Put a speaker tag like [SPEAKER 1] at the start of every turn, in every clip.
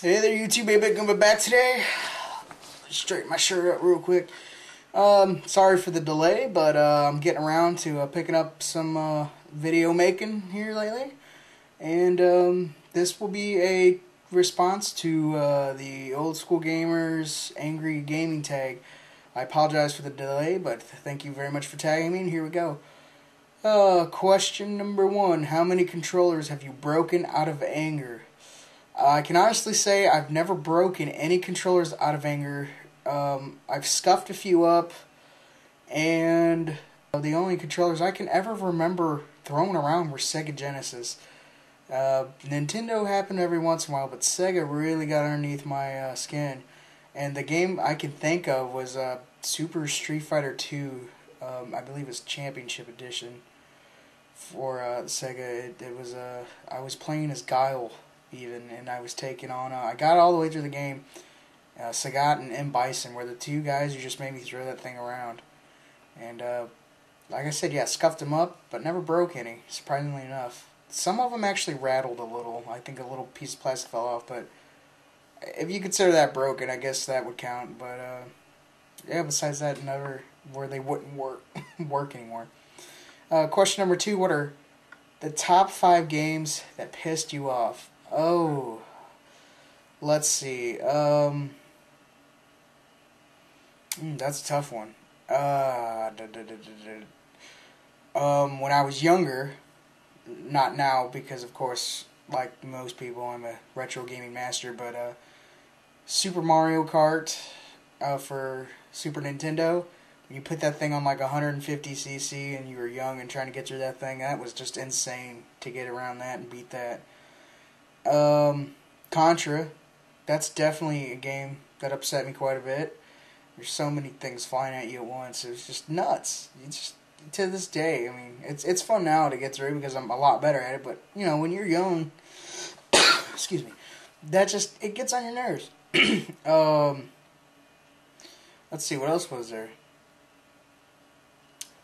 [SPEAKER 1] Hey there, YouTube baby, coming back today. Straighten my shirt up real quick. Sorry for the delay, but I'm getting around to picking up some video making here lately, and this will be a response to the old school gamers angry gaming tag. I apologize for the delay, but thank you very much for tagging me. And here we go. Question number 1: how many controllers have you broken out of anger? I can honestly say I've never broken any controllers out of anger. I've scuffed a few up, and the only controllers I can ever remember throwing around were Sega Genesis. Nintendo happened every once in a while, but Sega really got underneath my skin. And the game I can think of was Super Street Fighter 2. I believe it was Championship Edition for Sega. It was I was playing as Guile even, and I was taking on. I got all the way through the game. Sagat and M. Bison were the two guys who just made me throw that thing around. And like I said, yeah, scuffed them up, but never broke any, surprisingly enough. Some of them actually rattled a little. I think a little piece of plastic fell off, but if you consider that broken, I guess that would count. But yeah, besides that, never where they wouldn't work anymore. Question number 2: what are the top 5 games that pissed you off? Oh, let's see. That's a tough one. When I was younger, not now because of course, like most people, I'm a retro gaming master. But Super Mario Kart for Super Nintendo. When you put that thing on like 150cc and you were young and trying to get through that thing, that was just insane to get around that and beat that. Contra, that's definitely a game that upset me quite a bit. There's so many things flying at you at once. It was just nuts. It's just, to this day, I mean, it's fun now to get through because I'm a lot better at it. But you know, when you're young, excuse me, that just it gets on your nerves. Let's see, what else was there?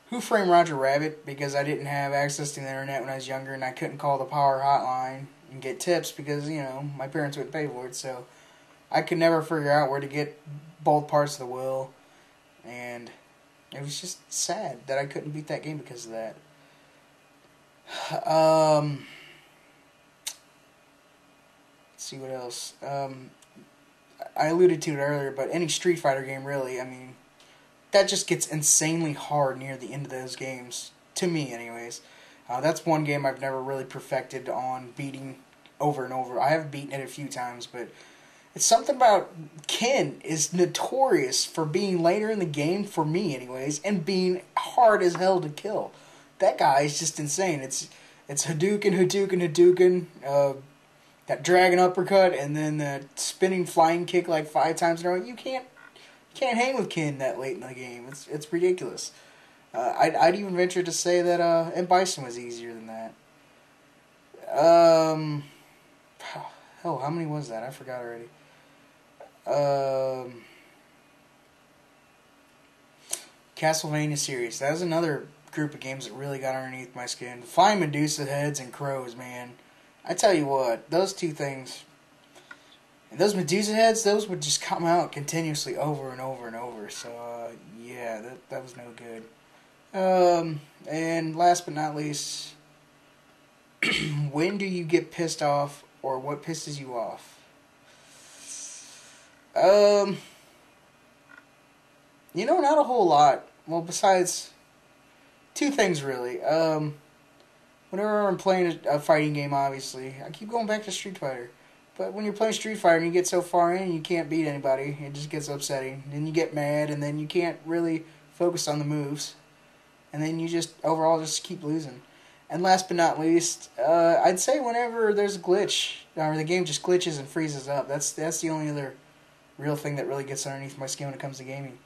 [SPEAKER 1] Who Framed Roger Rabbit, because I didn't have access to the internet when I was younger and I couldn't call the power hotline and get tips because, you know, my parents would pay for it, so I could never figure out where to get both parts of the wheel, and it was just sad that I couldn't beat that game because of that. Let's see what else. I alluded to it earlier, but any Street Fighter game really, I mean, that just gets insanely hard near the end of those games, to me anyways. That's one game I've never really perfected on beating over and over. I have beaten it a few times, but it's something about Ken is notorious for being later in the game, for me anyways, and being hard as hell to kill. That guy is just insane. It's Hadouken, that dragon uppercut, and then the spinning flying kick like 5 times in a row. You can't hang with Ken that late in the game. It's ridiculous. I'd even venture to say that M. Bison was easier than that. Hell, how many was that? I forgot already. Castlevania series. That was another group of games that really got underneath my skin. Flying Medusa heads and crows, man. I tell you what, those two things. And those Medusa heads, those would just come out continuously over and over and over. So, yeah, that was no good. And last but not least, when do you get pissed off, or what pisses you off? You know, not a whole lot. Well, besides 2 things, really. Whenever I'm playing a fighting game, obviously, I keep going back to Street Fighter. But when you're playing Street Fighter and you get so far in and you can't beat anybody, it just gets upsetting. Then you get mad, and then you can't really focus on the moves. And then you just, overall, just keep losing. And last but not least, I'd say whenever there's a glitch, or the game just glitches and freezes up, that's the only other real thing that really gets underneath my skin when it comes to gaming.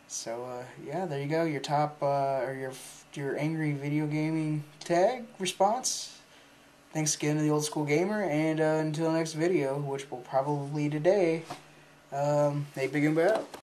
[SPEAKER 1] So, yeah, there you go, your top, or your angry video gaming tag response. Thanks again to the Old School Gamer, and until the next video, which will probably today, hey, big and bad.